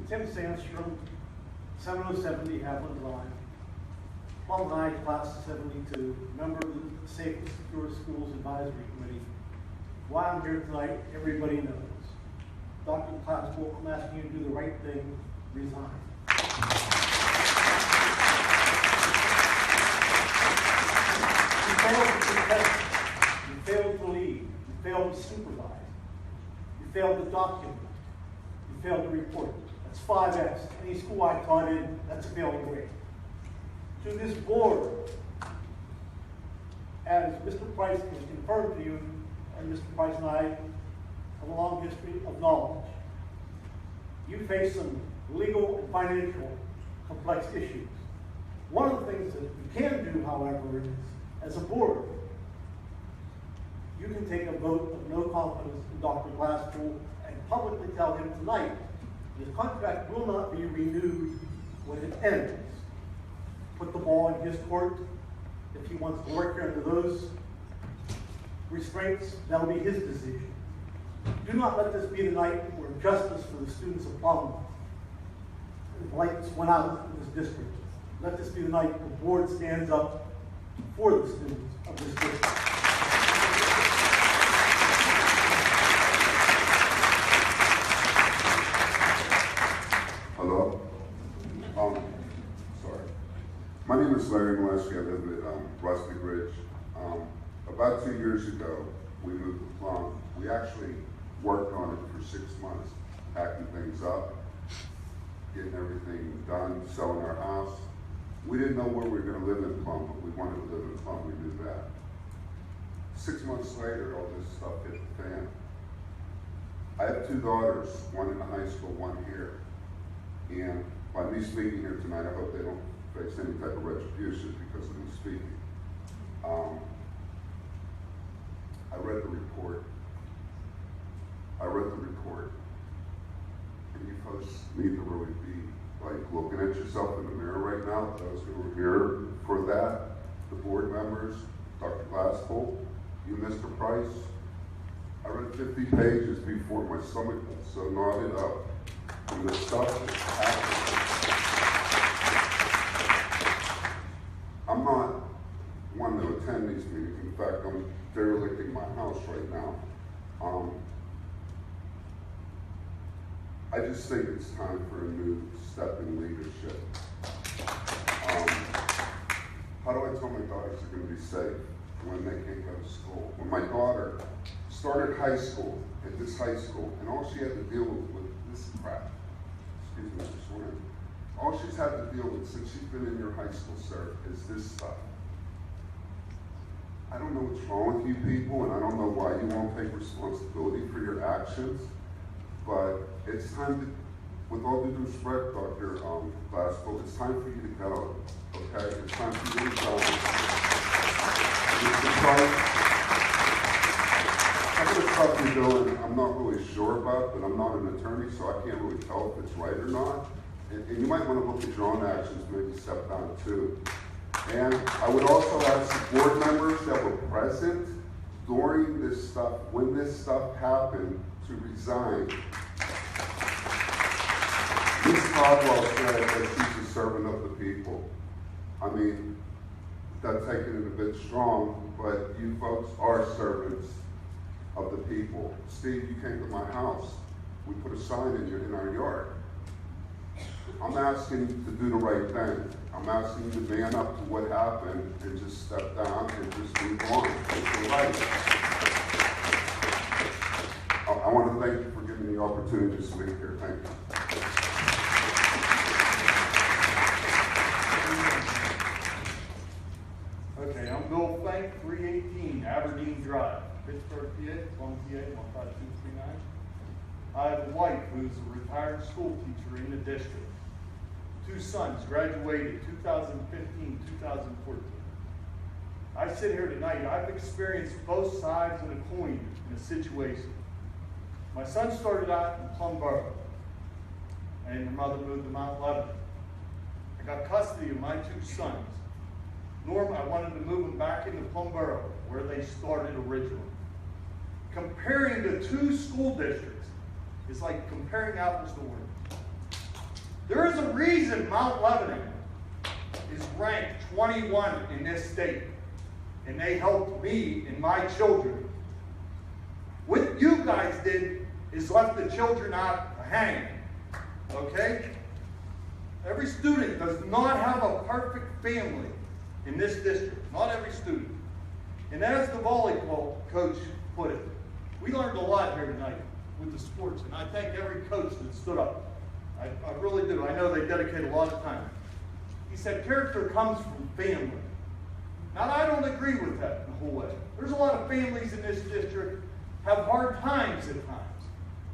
Tim Sandstrom, 7070 Haviland Line, Plum High, Class of 72, member of the Safe and Secure Schools Advisory Committee. Why I'm here tonight, everybody knows. Dr. Classwell, I'm asking you to do the right thing, resign. You failed to protect, you failed to lead, you failed to supervise, you failed to document, you failed to report. That's 5X. Any school I taught in, that's a failing grade. To this board, as Mr. Price has confirmed to you, and Mr. Price and I have a long history of knowledge, you face some legal and financial complex issues. One of the things that you can do, however, is, as a board, you can take a vote of no confidence in Dr. Glasspool and publicly tell him tonight his contract will not be renewed when it ends. Put the ball in his court. If he wants to work here under those restraints, that'll be his decision. Do not let this be the night where justice for the students of Plum and lights went out in this district. Let this be the night the board stands up for the students of this district. Hello? Sorry. My name is Larry Molesky. I live at Rustic Ridge. About 2 years ago, we moved to Plum. We actually worked on it for 6 months, packing things up, getting everything done, selling our house. We didn't know where we were going to live in Plum, but we wanted to live in Plum. We knew that. 6 months later, all this stuff hit the fan. I have 2 daughters, one in the high school, one here. And by me speaking here tonight, I hope they don't face any type of retribution because of me speaking. I read the report. And you folks need to really be like looking at yourself in the mirror right now. Those who are here for that, the board members, Dr. Glasspool, you, Mr. Price. I read 50 pages before my stomach was so knotted up. And the stuff that's happening. I'm not one to attend these meetings. In fact, I'm derelicting my house right now. I just think it's time for a new step in leadership. How do I tell my daughters they're going to be safe when they can't go to school? When my daughter started high school, at this high school, and all she had to deal with this crap, excuse me, Mr. Swearing, all she's had to deal with since she's been in your high school, sir, is this stuff. I don't know what's wrong with you people, and I don't know why you won't take responsibility for your actions, but it's time to, with all due respect, Dr. Glasspool, it's time for you to go, okay? It's time for you to go. Some of the stuff you're doing, I'm not really sure about, but I'm not an attorney, so I can't really tell if it's right or not. And you might want to look at your own actions, maybe step down too. And I would also ask the board members that were present during this stuff, when this stuff happened, to resign. Ms. Caldwell said that she's a servant of the people. I mean, that's taking it a bit strong, but you folks are servants of the people. Steve, you came to my house. We put a sign in our yard. I'm asking you to do the right thing. I'm asking you to man up to what happened and just step down and just move on. It's right. I want to thank you for giving me the opportunity to speak here. Thank you. Okay, I'm Bill Fink, 318 Aberdeen Drive, Pittsburgh, PA, Plum, PA, 15239. I have a wife who's a retired school teacher in the district. 2 sons graduated 2015, 2014. I sit here tonight, I've experienced both sides of the coin in a situation. My son started out in Plum Borough, and your mother moved to Mount Lebanon. I got custody of my 2 sons. Norm, I wanted to move them back into Plum Borough, where they started originally. Comparing the two school districts is like comparing apples to oranges. There is a reason Mount Lebanon is ranked 21 in this state, and they helped me and my children. What you guys did is left the children out hanging, okay? Every student does not have a perfect family in this district, not every student. And as the volleyball coach put it, we learned a lot here tonight with the sports, and I thank every coach that stood up. I really do. I know they dedicate a lot of time. He said character comes from family. Now, I don't agree with that the whole way. There's a lot of families in this district have hard times at times.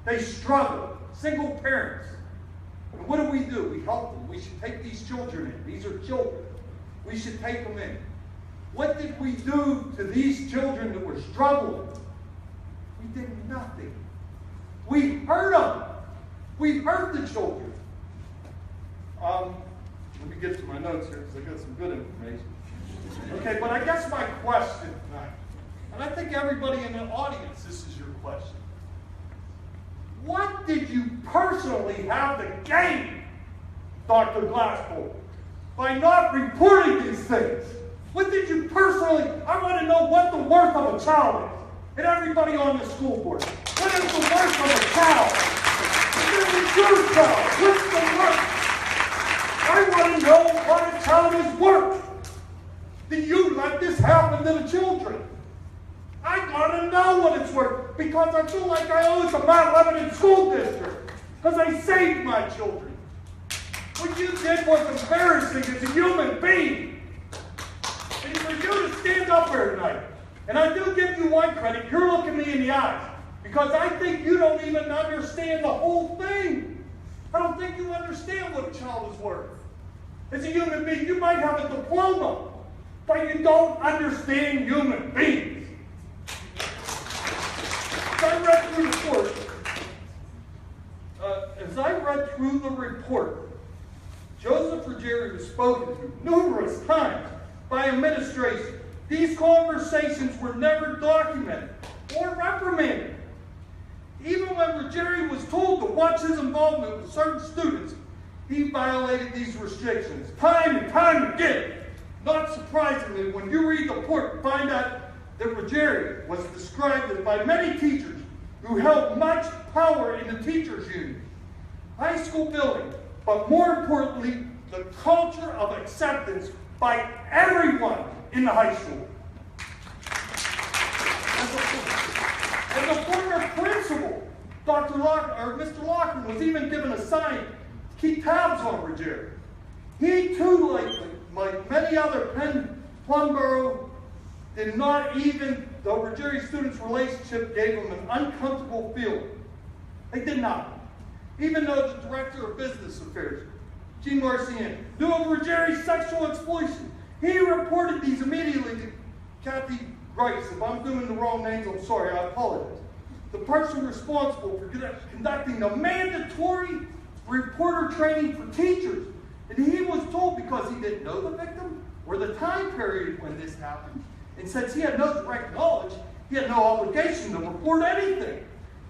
They struggle, single parents. And what do? We help them. We should take these children in. These are children. We should take them in. What did we do to these children that were struggling? We did nothing. We hurt them. We hurt the children. Let me get to my notes here because I got some good information. Okay, but I guess my question tonight, and I think everybody in the audience, this is your question. What did you personally have to gain, Dr. Glasspool, by not reporting these things? What did you personally, I want to know what the worth of a child is. And everybody on the school board, what is the worth of a child? What is your child? What's the worth? I want to know what a child is worth. Did you let this happen to the children? I want to know what it's worth because I feel like I owe it to Mount Lebanon School District because they saved my children. What you did was embarrassing as a human being. And for you to stand up here tonight, and I do give you one credit, you're looking me in the eyes because I think you don't even understand the whole thing. I don't think you understand what a child is worth. As a human being, you might have a diploma, but you don't understand human beings. As I read through the report, Joseph Ruggieri was spoken to numerous times by administration. These conversations were never documented or reprimanded. Even when Ruggieri was told to watch his involvement with certain students, he violated these restrictions time and time again. Not surprisingly, when you read the report, you find out that Ruggieri was described as by many teachers who held much power in the teachers' union, high school building, but more importantly, the culture of acceptance by everyone in the high school. As a former principal, Mr. Lockman was even given a sign to keep tabs on Ruggieri. He too, like many other Plum Borough, did not even, though Ruggieri students' relationship gave him an uncomfortable feeling. They did not. Even though the director of business affairs, Gene Marcian, knew of Ruggieri's sexual exploitation, he reported these immediately to Kathy Grice. If I'm doing the wrong names, I'm sorry, I apologize. The person responsible for conducting the mandatory reporter training for teachers. And he was told because he didn't know the victim or the time period when this happened. And since he had no direct knowledge, he had no obligation to report anything.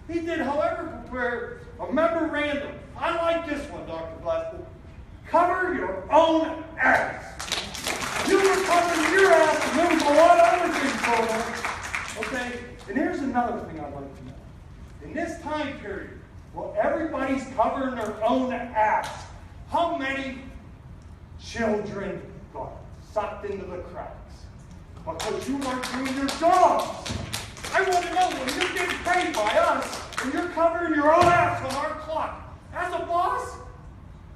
He did, however, prepare a memorandum. I like this one, Dr. Glasspool. Cover your own ass. You were covering your ass, and there was a lot of other things going on. Okay? And here's another thing I'd like to know. In this time period, well, everybody's covering their own ass. How many children got sucked into the cracks because you weren't doing your jobs? I want to know when you're getting paid by us and you're covering your own ass on our clock. As a boss,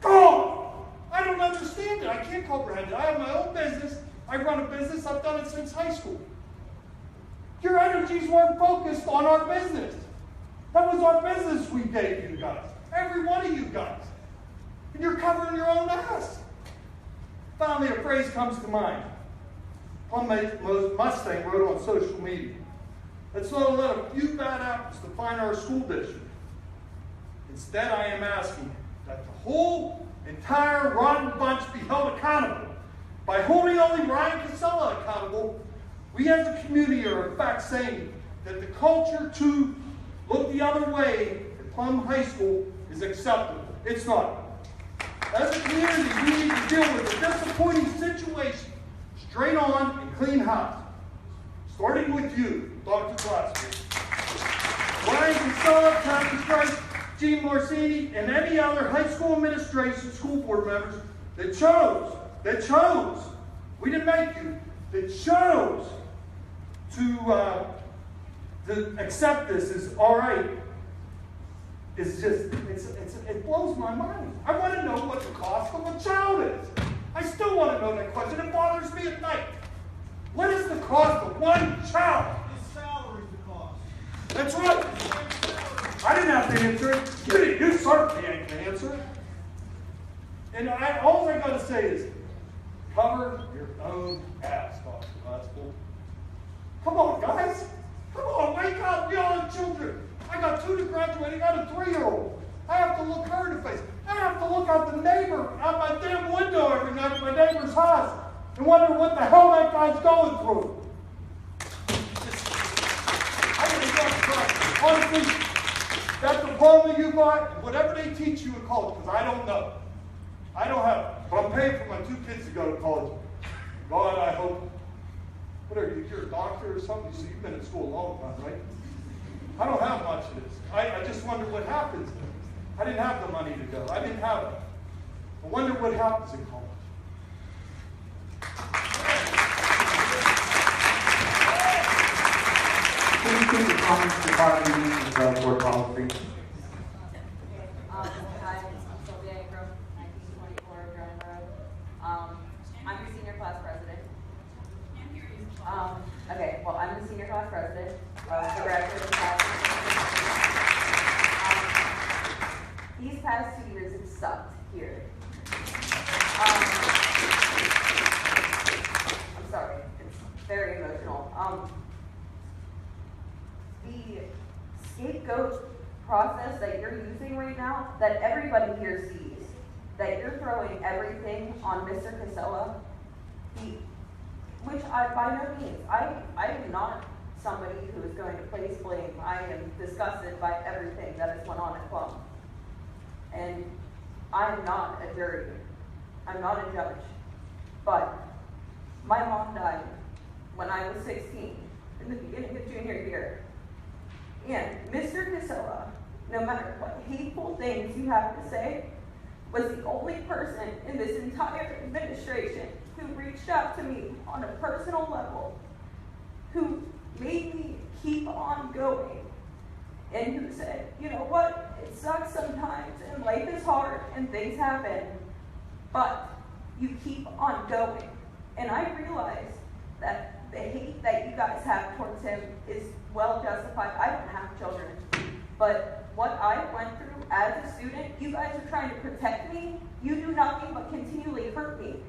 go! I don't understand it. I can't comprehend it. I have my own business. I run a business. I've done it since high school. Your energies weren't focused on our business. That was our business we gave you guys. Every one of you guys. And you're covering your own ass. Finally, a phrase comes to mind. Plum Mustang wrote on social media. Let's not let a few bad apples define our school district. Instead, I am asking that the whole entire rotten bunch be held accountable By holding only Ryan Casella accountable, we as a community are in fact saying that the culture to look the other way at Plum High School is acceptable. It's not. As a community, we need to deal with a disappointing situation straight on and clean house. Starting with you, Dr. Glassman. Ryan Casella, Kathy Price, Gene Morsini, and any other high school administration, school board members that chose, we didn't make you, that chose to accept this as all right, it's just, it blows my mind. I want to know what the cost of a child is. I still want to know that question. It bothers me at night. What is the cost of one child? His salary's the cost. That's right. I didn't have to answer it. You didn't. You certainly ain't to answer it. And all I got to say is, cover your own ass, Dr. Glassman. Come on, guys. Come on, wake up, young children. I got 2 to graduate. I got a 3-year-old. I have to look her in the face. I have to look out the neighbor, out my damn window every night at my neighbor's house and wonder what the hell that guy's going through. I gotta go. Honestly, that diploma you got, whatever they teach you in college, because I don't know. I don't have it. But I'm paying for my 2 kids to go to college. God, I hope. What are you? You're a doctor or something? So you've been in school a long time, right? I don't have much of this. I just wonder what happens. I didn't have the money to go. I didn't have it. I wonder what happens in college. Can you take the comments to part of the meeting of board policy? Hi, I'm Sylvia Ingram, 1924 Drum Road. I'm your senior class president. Okay, well, I'm the senior class president of the graduating class. These past 2 years have sucked here. I'm sorry, it's very emotional. The scapegoat process that you're using right now, that everybody here sees, that you're throwing everything on Mr. Casella, which by no means, I am not somebody who is going to place blame. I am disgusted by everything that has went on at Plum. And I'm not a jury. I'm not a judge. But my mom died when I was 16, in the beginning of junior year. And Mr. Casella, no matter what hateful things you have to say, was the only person in this entire administration who reached out to me on a personal level, who made me keep on going, and who said, you know what, it sucks sometimes, and life is hard, and things happen, but you keep on going. And I realize that the hate that you guys have towards him is well justified. I don't have children, but what I went through as a student, you guys are trying to protect me. You do nothing but continually hurt me.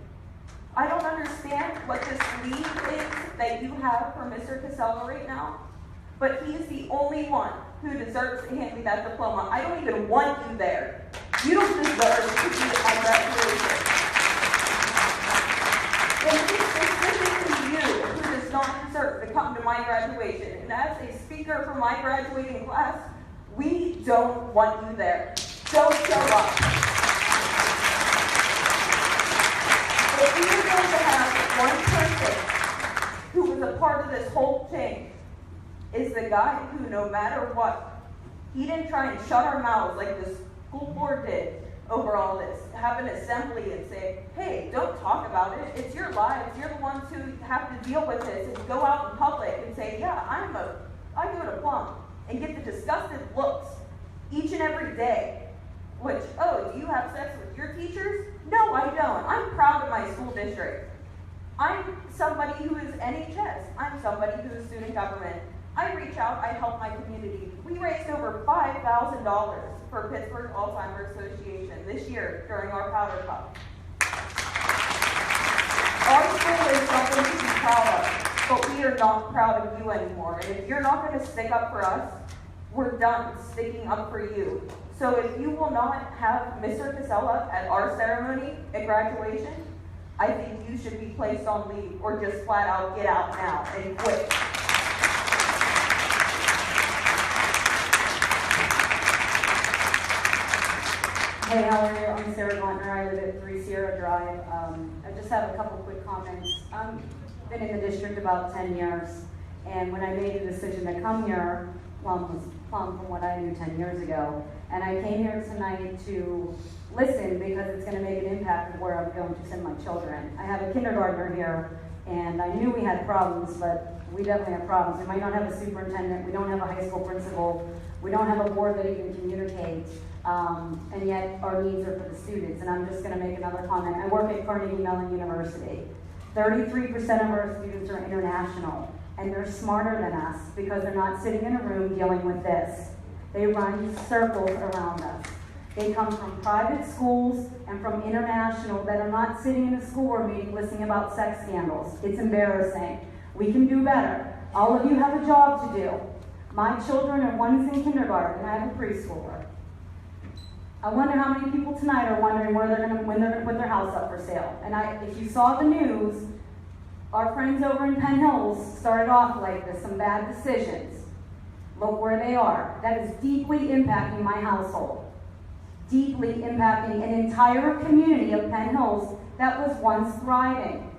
I don't understand what this lead is that you have for Mr. Casella right now, but he is the only one who deserves to hand me that diploma. I don't even want you there. You don't deserve to be at my graduation. And it's specifically you who does not deserve to come to my graduation. And as a speaker for my graduating class, we don't want you there. Don't show up. If we are going to have one person who was a part of this whole thing, is the guy who, no matter what, he didn't try and shut our mouths like the school board did over all this. Have an assembly and say, hey, don't talk about it. It's your lives. You're the ones who have to deal with this. And go out in public and say, yeah, I go to Plum, and get the disgusted looks each and every day. Which, oh, do you have sex with your teachers? No, I don't. I'm proud of my school district. I'm somebody who is NHS. I'm somebody who is student government. I reach out, I help my community. We raised over $5,000 for Pittsburgh Alzheimer's Association this year during our Powder Cup. Our school is something to be proud of, but we are not proud of you anymore. And if you're not going to stick up for us, we're done sticking up for you. So if you will not have Mr. Casella at our ceremony at graduation, I think you should be placed on leave or just flat out get out now and quit. Hey, how are you? I'm Sarah Gontner. I live at 3 Sierra Drive. I just have a couple quick comments. I've been in the district about 10 years, and when I made the decision to come here, Plum was Plum from what I knew 10 years ago, and I came here tonight to listen because it's going to make an impact of where I'm going to send my children. I have a kindergartner here, and I knew we had problems, but we definitely have problems. We might not have a superintendent, we don't have a high school principal, we don't have a board that even communicates. And yet our needs are for the students. And I'm just going to make another comment. I work at Carnegie Mellon University. 33% of our students are international, and they're smarter than us because they're not sitting in a room dealing with this. They run circles around us. They come from private schools and from international that are not sitting in a school board meeting listening about sex scandals. It's embarrassing. We can do better. All of you have a job to do. My children are one's in kindergarten, and I have a preschooler. I wonder how many people tonight are wondering when they're going to put their house up for sale. And if you saw the news, our friends over in Penn Hills started off like this, some bad decisions. Look where they are. That is deeply impacting my household. Deeply impacting an entire community of Penn Hills that was once thriving.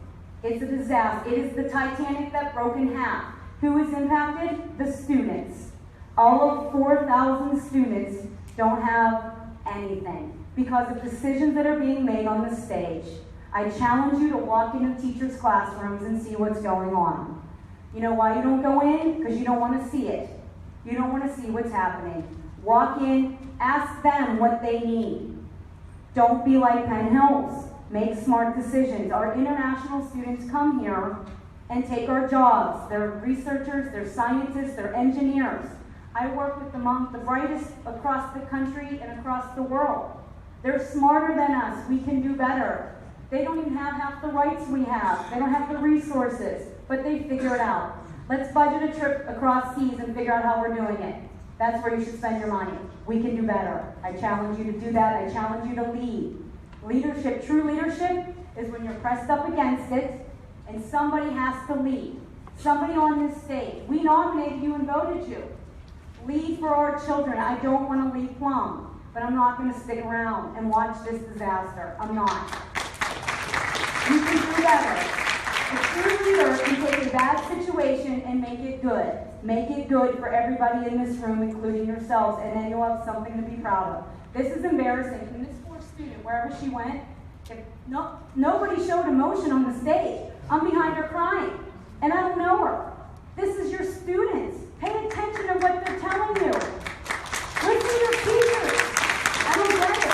It's a disaster. It is the Titanic that broke in half. Who is impacted? The students. All of 4,000 students don't have anything because of decisions that are being made on the stage. I challenge you to walk into teachers' classrooms and see what's going on. You know why you don't go in? Because you don't want to see it. You don't want to see what's happening. Walk in, ask them what they need. Don't be like Penn Hills. Make smart decisions. Our international students come here and take our jobs. They're researchers, they're scientists, they're engineers. I work with among the brightest across the country and across the world. They're smarter than us. We can do better. They don't even have half the rights we have. They don't have the resources, but they figure it out. Let's budget a trip across seas and figure out how we're doing it. That's where you should spend your money. We can do better. I challenge you to do that. I challenge you to lead. Leadership, true leadership, is when you're pressed up against it and somebody has to lead. Somebody on this stage. We nominated you and voted you. Lead for our children. I don't want to leave Plum, but I'm not going to stick around and watch this disaster. I'm not. You can do better. A true leader can take a bad situation and make it good. Make it good for everybody in this room, including yourselves, and then you'll have something to be proud of. This is embarrassing. And this poor student, wherever she went, nobody showed emotion on the stage. I'm behind her crying, and I don't know her. This is your students. Pay attention to what they're telling you. Listen to your teachers. I don't get it.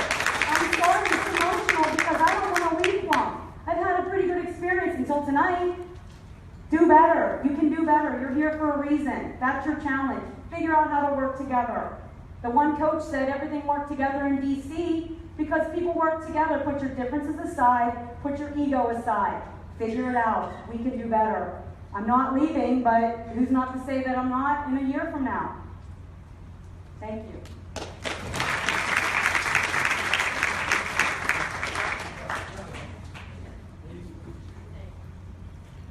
I'm sorry it's emotional because I don't want to leave Plum. I've had a pretty good experience until tonight. Do better. You can do better. You're here for a reason. That's your challenge. Figure out how to work together. The one coach said everything worked together in D.C. because people work together. Put your differences aside. Put your ego aside. Figure it out. We can do better. I'm not leaving, but who's not to say that I'm not in a year from now? Thank you.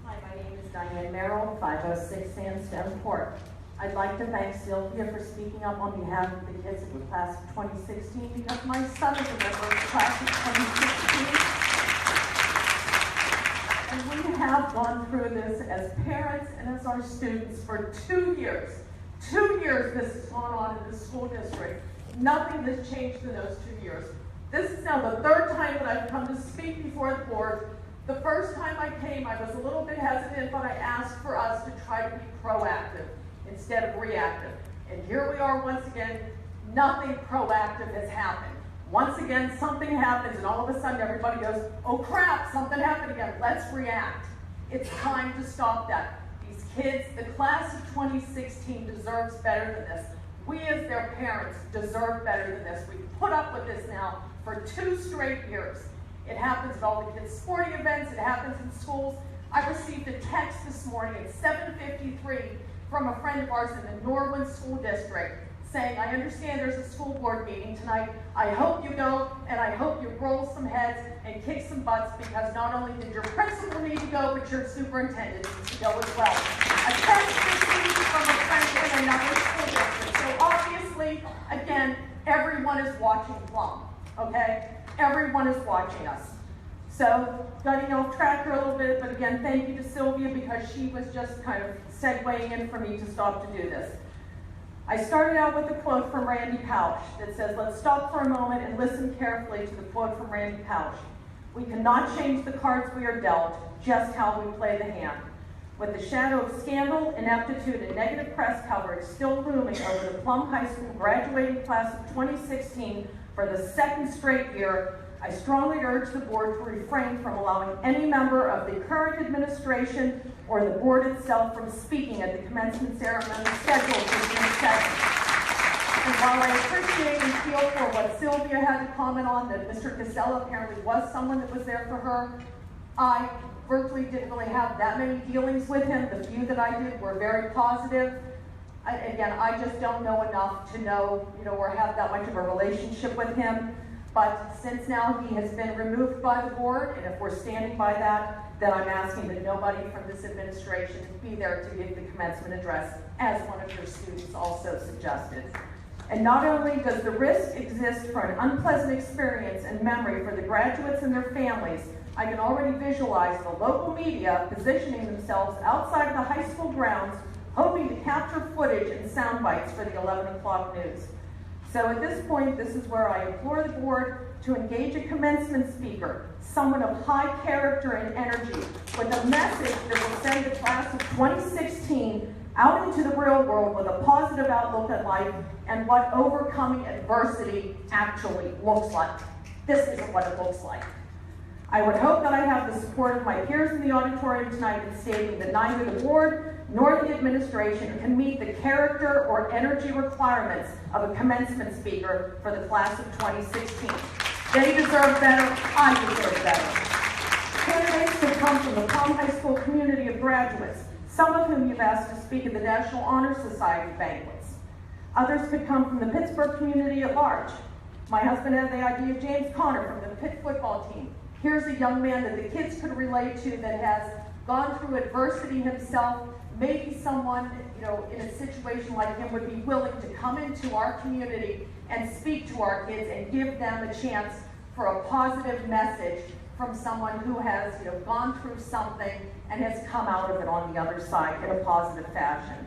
Hi, my name is Diane Merrill, 506 Sandstone Court. I'd like to thank Sylvia for speaking up on behalf of the kids of the class of 2016 because my son is a member of the class of 2016. And we have gone through this as parents and as our students for 2 years. 2 years this has gone on in the school district. Nothing has changed in those 2 years. This is now the third time that I've come to speak before the board. The first time I came, I was a little bit hesitant, but I asked for us to try to be proactive instead of reactive. And here we are once again, nothing proactive has happened. Once again, something happens and all of a sudden everybody goes, oh crap, something happened again, let's react. It's time to stop that. These kids, the class of 2016 deserves better than this. We as their parents deserve better than this. We've put up with this now for 2 straight years. It happens at all the kids' sporting events, it happens in schools. I received a text this morning at 7:53 from a friend of ours in the Norwood School District saying, I understand there's a school board meeting tonight. I hope you go, and I hope you roll some heads and kick some butts, because not only did your principal need to go, but your superintendent needs to go as well. A text received from a friend in another school district. So obviously, again, everyone is watching Plum, okay? Everyone is watching us. So, getting off track here a little bit, but again, thank you to Sylvia, because she was just kind of segueing in for me to stop to do this. I started out with a quote from Randy Pausch that says, let's stop for a moment and listen carefully to the quote from Randy Pausch. We cannot change the cards we are dealt, just how we play the hand. With the shadow of scandal, ineptitude, and negative press coverage still looming over the Plum High School graduating class of 2016 for the second straight year, I strongly urge the board to refrain from allowing any member of the current administration or the board itself from speaking at the commencement ceremony scheduled for June 2nd. And while I appreciate and feel for what Sylvia had to comment on, that Mr. Casella apparently was someone that was there for her, I virtually didn't really have that many dealings with him. The few that I did were very positive. I just don't know enough to know, or have that much of a relationship with him. But since now he has been removed by the board, and if we're standing by that, then I'm asking that nobody from this administration be there to give the commencement address, as one of your students also suggested. And not only does the risk exist for an unpleasant experience and memory for the graduates and their families, I can already visualize the local media positioning themselves outside of the high school grounds, hoping to capture footage and sound bites for the 11 o'clock news. So at this point, this is where I implore the board to engage a commencement speaker, someone of high character and energy, with a message that will send the class of 2016 out into the real world with a positive outlook at life and what overcoming adversity actually looks like. This isn't what it looks like. I would hope that I have the support of my peers in the auditorium tonight in stating that neither the board nor the administration can meet the character or energy requirements of a commencement speaker for the class of 2016. They deserve better, I deserve better. Candidates could come from the Plum High School community of graduates, some of whom you've asked to speak at the National Honor Society banquets. Others could come from the Pittsburgh community at large. My husband had the idea of James Conner from the Pitt football team. Here's a young man that the kids could relate to that has gone through adversity himself. Maybe someone, in a situation like him would be willing to come into our community and speak to our kids and give them a chance for a positive message from someone who has, gone through something and has come out of it on the other side in a positive fashion.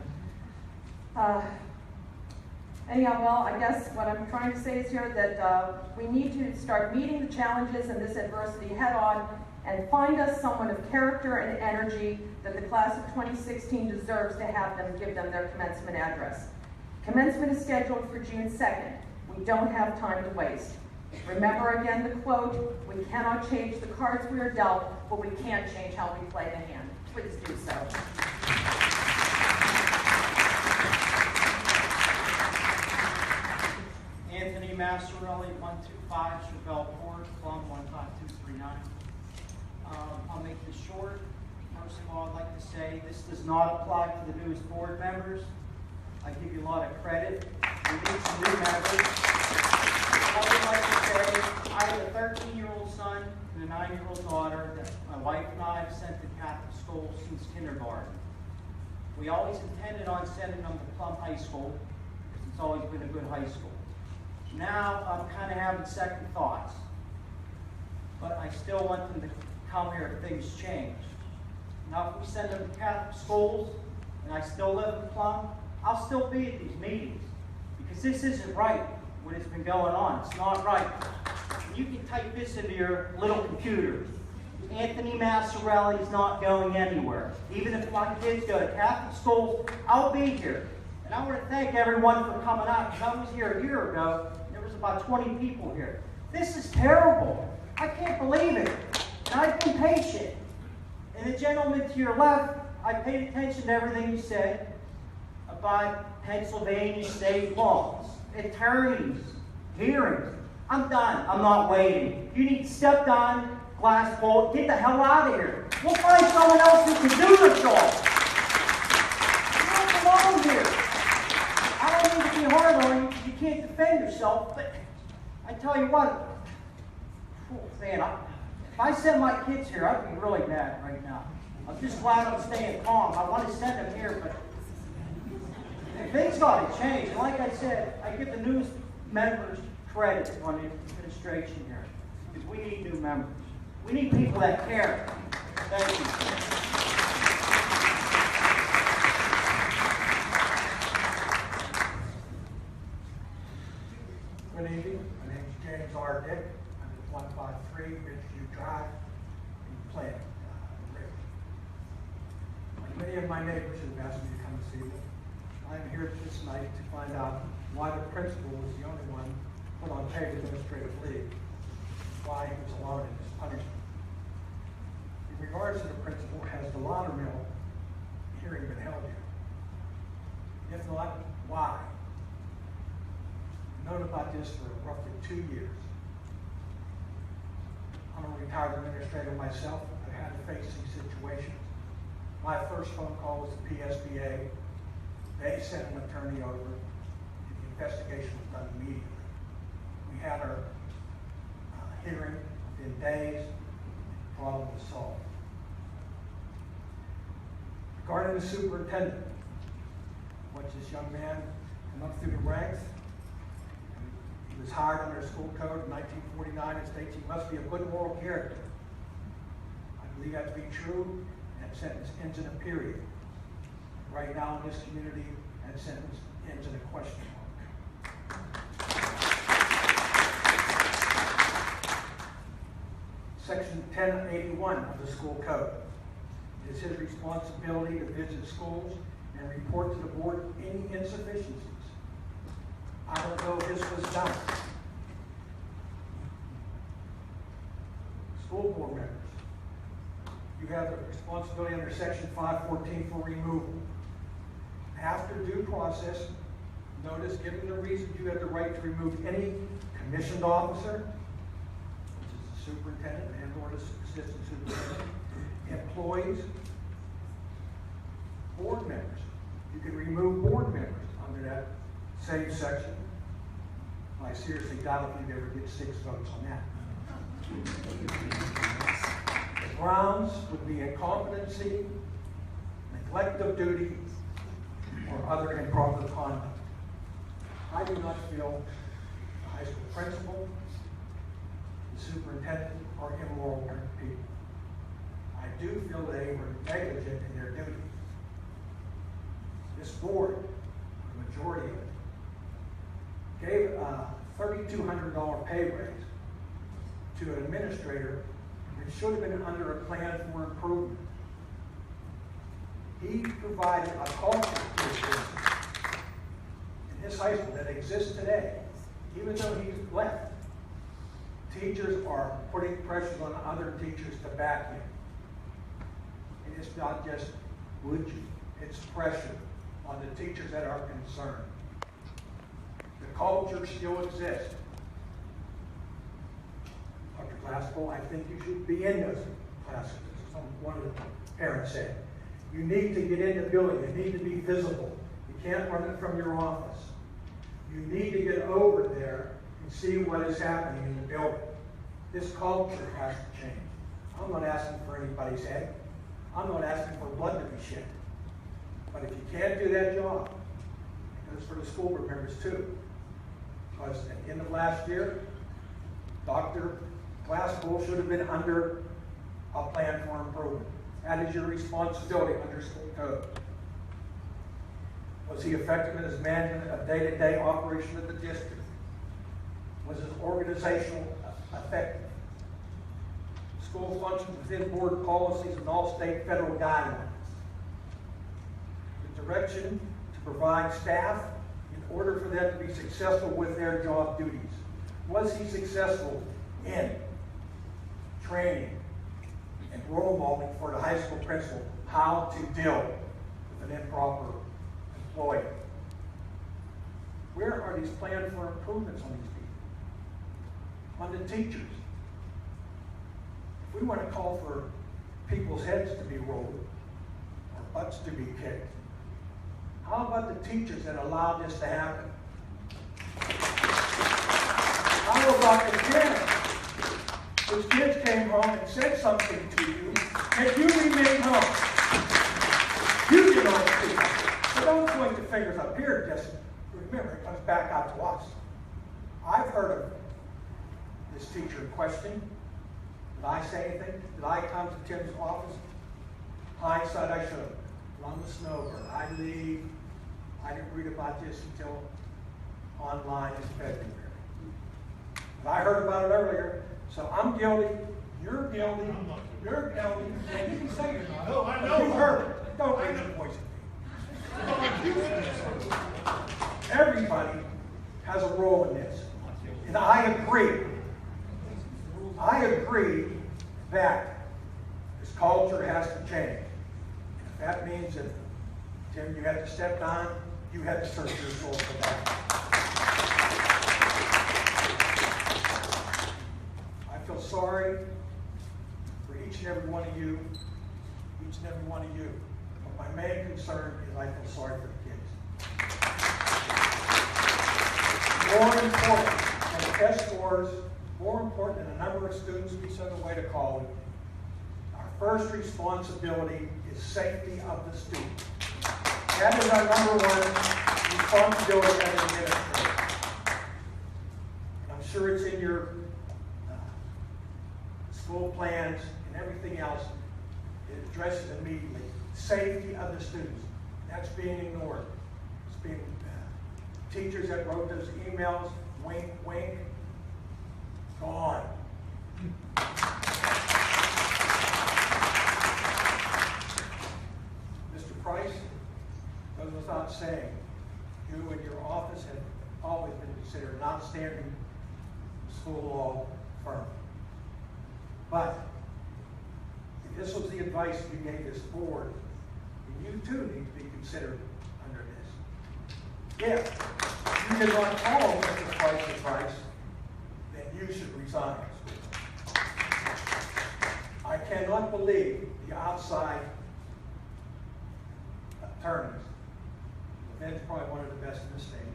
Anyhow, well, I guess what I'm trying to say is here that we need to start meeting the challenges and this adversity head on and find us someone of character and energy that the class of 2016 deserves to have them give them their commencement address. Commencement is scheduled for June 2nd. We don't have time to waste. Remember again the quote, we cannot change the cards we are dealt, but we can change how we play the hand. Please do so. Anthony Massarelli, 125 Chevelle Court, Plum 15239. I'll make this short. First of all, I'd like to say this does not apply to the newest board members. I give you a lot of credit. We need some new members. I would like to say I have a 13-year-old son and a 9-year-old daughter that my wife and I have sent to Catholic school since kindergarten. We always intended on sending them to Plum High School because it's always been a good high school. Now I'm kind of having second thoughts, but I still want them to come here if things change. Now if we send them to Catholic schools and I still live in Plum, I'll still be at these meetings because this isn't right what has been going on. It's not right. And you can type this into your little computer. Anthony Massarelli is not going anywhere. Even if my kids go to Catholic schools, I'll be here. And I want to thank everyone for coming out because I was here a year ago and there was about 20 people here. This is terrible. I can't believe it. And I've been patient. And the gentleman to your left, I paid attention to everything you said about Pennsylvania state laws, attorneys, hearings. I'm done. I'm not waiting. You need to step down, glass bowl, get the hell out of here. We'll find someone else who can do the job. You don't belong here. I don't mean to be hard on you, yourself, but I tell you what, man, if I sent my kids here, I'd be really mad right now. I'm just glad I'm staying calm. I want to send them here, but things got to change. And like I said, I give the news members credit on the administration here, because we need new members. We need people that care. Thank you. Good evening. My name is James R. Dick. I'm at 153 Ridgeview Drive in Plum. Like many of my neighbors who've asked me to come this evening, I'm here this night to find out why the principal was the only one put on paid administrative leave, why he was allowed in his punishment. In regards to the principal, has the Laudermill hearing been held yet? If not, why? I've known about this for roughly 2 years. I'm a retired administrator myself. I've had to face these situations. My first phone call was the PSBA. They sent an attorney over, and the investigation was done immediately. We had our hearing within days, the problem was solved. Regarding the superintendent, watch this young man come up through the ranks. He was hired under school code in 1949. It states he must be a good moral character. I believe that to be true, and that sentence ends in a period. Right now in this community, that sentence ends in a question mark. Section 1081 of the school code. It is his responsibility to visit schools and report to the board any insufficiencies. I don't know if this was done. School board members, you have the responsibility under section 514 for removal. After due process, notice given the reason you have the right to remove any commissioned officer, which is the superintendent and or the assistant superintendent, employees, board members. You can remove board members under that same section. I seriously doubt if you'd ever get 6 votes on that. The grounds would be incompetency, neglect of duty, or other improper conduct. I do not feel the high school principal, the superintendent, are immoral people. I do feel they were negligent in their duty. This board, the majority of it, gave a $3,200 pay raise to an administrator that should have been under a plan for improvement. He provided a culture in his high school that exists today, even though he's left. Teachers are putting pressures on other teachers to back him. And it's not just would you, it's pressure on the teachers that are concerned. The culture still exists. Dr. Glasspool, I think you should be in those classes. One of the parents said. You need to get in the building. You need to be visible. You can't run it from your office. You need to get over there and see what is happening in the building. This culture has to change. I'm not asking for anybody's head. I'm not asking for blood to be shed. But if you can't do that job, it goes for the school board members too. Because at the end of last year, Dr. Glasspool should have been under a plan for improvement. That is your responsibility under school code. Was he effective in his management of day-to-day operation of the district? Was his organizational effective? School functions within board policies and all state federal guidelines. The direction to provide staff in order for them to be successful with their job duties. Was he successful in training and role modeling for the high school principal how to deal with an improper employee? Where are these plans for improvements on these people? On the teachers. If we want to call for people's heads to be rolled or butts to be kicked, how about the teachers that allowed this to happen? How about the parents whose kids came home and said something to you, and you remained home? You did not speak up. So don't point the fingers up here, just remember, it comes back out to us. I've heard of this teacher in question. Did I say anything? Did I come to Tim's office? Hindsight, I should have. Plum the snowbird. I leave. I didn't read about this until online in February. But I heard about it earlier, so I'm guilty. You're guilty. You're guilty. And you can say you're not. No, I know. You heard it. Don't raise your voice at me. Everybody has a role in this. And I agree. I agree that this culture has to change. If that means that, Tim, you had to step down, you had to search your soul for that. I feel sorry for each and every one of you, each and every one of you. But my main concern is I feel sorry for the kids. More important than test scores, more important than the number of students we send away to college, our first responsibility is safety of the student. That is our number one responsibility as an administrator. And I'm sure it's in your school plans and everything else. It addresses immediately safety of the students. That's being ignored. It's being teachers that wrote those emails, wink, wink, gone. Mr. Price, goes without saying, you and your office have always been considered an outstanding school law firm. But if this was the advice you gave this board, then you too need to be considered under this. If you did not follow Mr. Price's advice, then you should resign. I cannot believe the outside attorneys, and that's probably one of the best in the state,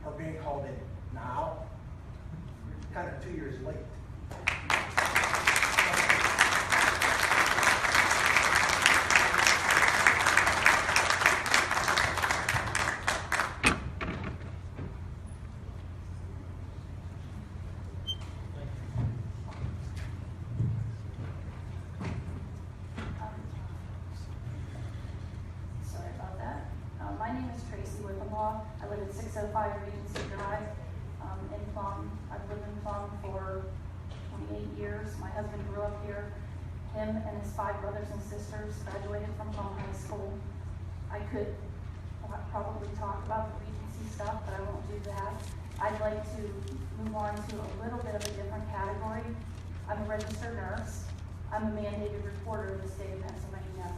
are being called in now. We're kind of 2 years late. I live at 605 Regency Drive in Plum. I've lived in Plum for 28 years. My husband grew up here. Him and his 5 brothers and sisters graduated from Plum High School. I could probably talk about the Regency stuff, but I won't do that. I'd like to move on to a little bit of a different category. I'm a registered nurse. I'm a mandated reporter of the state of Pennsylvania.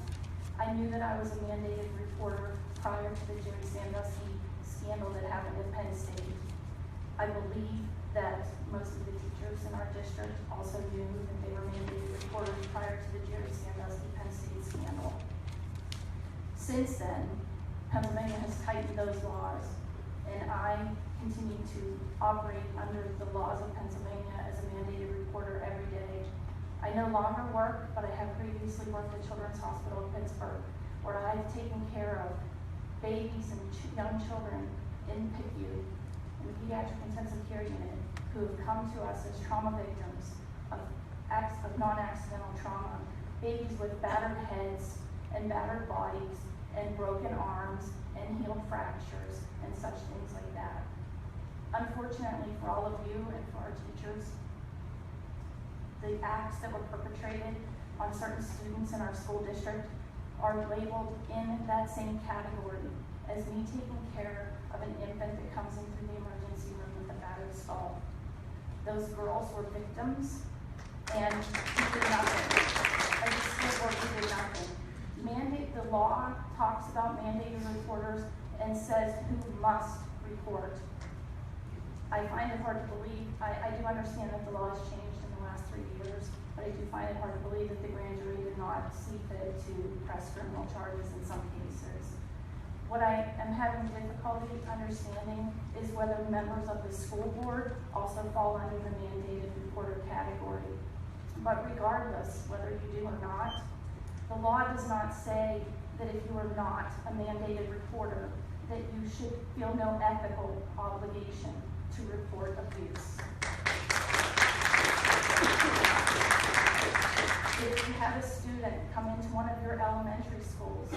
I knew that I was a mandated reporter prior to the Jerry Sandusky scandal that happened at Penn State. I believe that most of the teachers in our district also knew that they were mandated reporters prior to the Jerry Sandusky Penn State scandal. Since then, Pennsylvania has tightened those laws, and I continue to operate under the laws of Pennsylvania as a mandated reporter every day. I no longer work, but I have previously worked at Children's Hospital of Pittsburgh, where I've taken care of babies and young children in PICU, in the Pediatric Intensive Care Unit, who have come to us as trauma victims of non-accidental trauma, babies with battered heads and battered bodies and broken arms and healed fractures and such things like that. Unfortunately for all of you and for our teachers, the acts that were perpetrated on certain students in our school district are labeled in that same category as me taking care of an infant that comes in through the emergency room with a battered skull. Those girls were victims, and we did nothing. As a school board, we did nothing. The law talks about mandated reporters and says who must report. I find it hard to believe. I do understand that the law has changed in the last 3 years, but I do find it hard to believe that the grand jury did not see fit to press criminal charges in some cases. What I am having difficulty understanding is whether members of the school board also fall under the mandated reporter category. But regardless, whether you do or not, the law does not say that if you are not a mandated reporter, that you should feel no ethical obligation to report abuse. If you have a student come into one of your elementary schools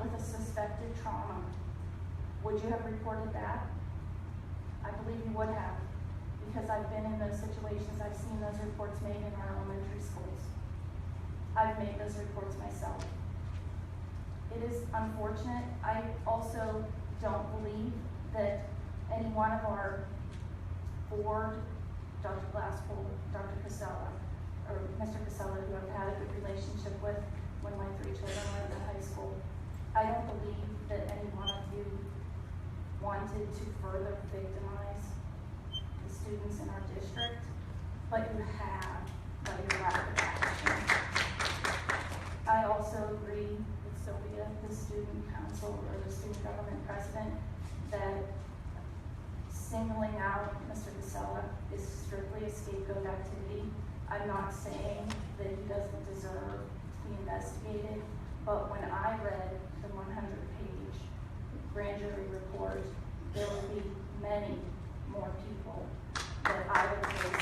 with a suspected trauma, would you have reported that? I believe you would have, because I've been in those situations. I've seen those reports made in our elementary schools. I've made those reports myself. It is unfortunate. I also don't believe that any one of our board, Dr. Glasspool, Dr. Casella, or Mr. Casella, who I've had a good relationship with when my 3 children were in high school, I don't believe that any one of you wanted to further victimize the students in our district, but you have by your lack of action. I also agree with Sylvia, the student council or the student government president, that singling out Mr. Casella is strictly a scapegoat activity. I'm not saying that he doesn't deserve to be investigated, but when I read the 100-page grand jury report, there will be many more people that I would face.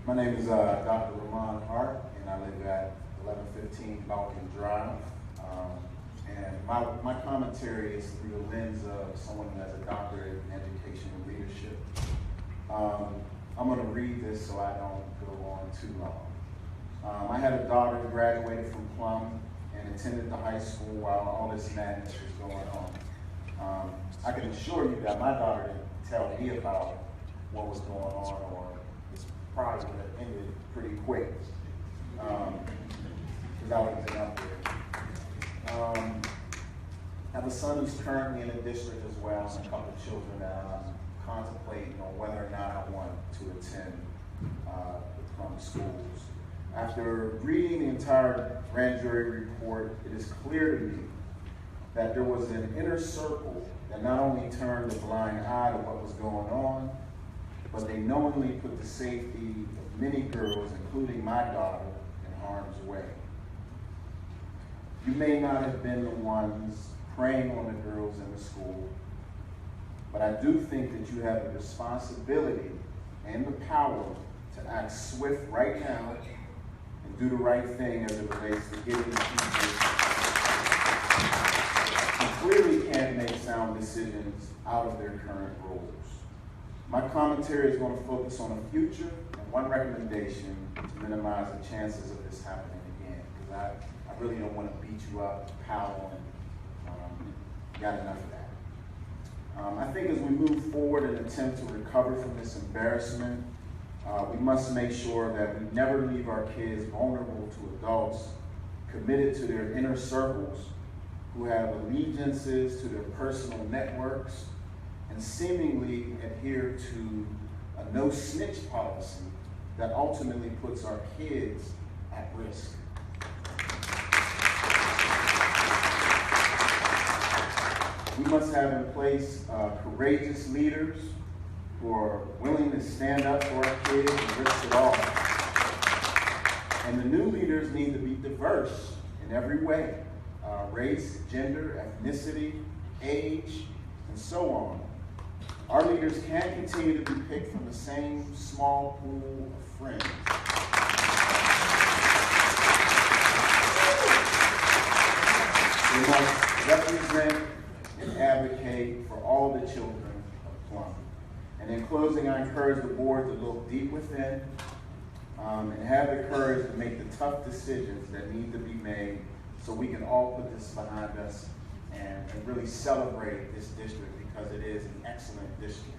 My name is Dr. Berman, and I live at 1115 Balkan Drive. And my commentary is through the lens of someone who has a doctorate in education and leadership. I'm going to read this so I don't go on too long. I had a daughter who graduated from Plum and attended the high school while all this madness was going on. I can assure you that my daughter didn't tell me about what was going on, or it's probably would have ended pretty quick, because I would have been up there. I have a son who's currently in the district as well, and a couple of children that I'm contemplating on whether or not I want to attend the Plum schools. After reading the entire grand jury report, it is clear to me that there was an inner circle that not only turned a blind eye to what was going on, but they knowingly put the safety of many girls, including my daughter, in harm's way. You may not have been the ones preying on the girls in the school, but I do think that you have the responsibility and the power to act swift right now and do the right thing as it relates to getting people who clearly can't make sound decisions out of their current roles. My commentary is going to focus on the future and one recommendation to minimize the chances of this happening again, because I really don't want to beat you up, paddle, and got enough of that. I think as we move forward and attempt to recover from this embarrassment, we must make sure that we never leave our kids vulnerable to adults committed to their inner circles, who have allegiances to their personal networks, and seemingly adhere to a no-snitch policy that ultimately puts our kids at risk. We must have in place courageous leaders who are willing to stand up for our kids and risk it all. And the new leaders need to be diverse in every way, race, gender, ethnicity, age, and so on. Our leaders can't continue to be picked from the same small pool of friends. They must represent and advocate for all the children of Plum. And in closing, I encourage the board to look deep within and have the courage to make the tough decisions that need to be made so we can all put this behind us and really celebrate this district, because it is an excellent district.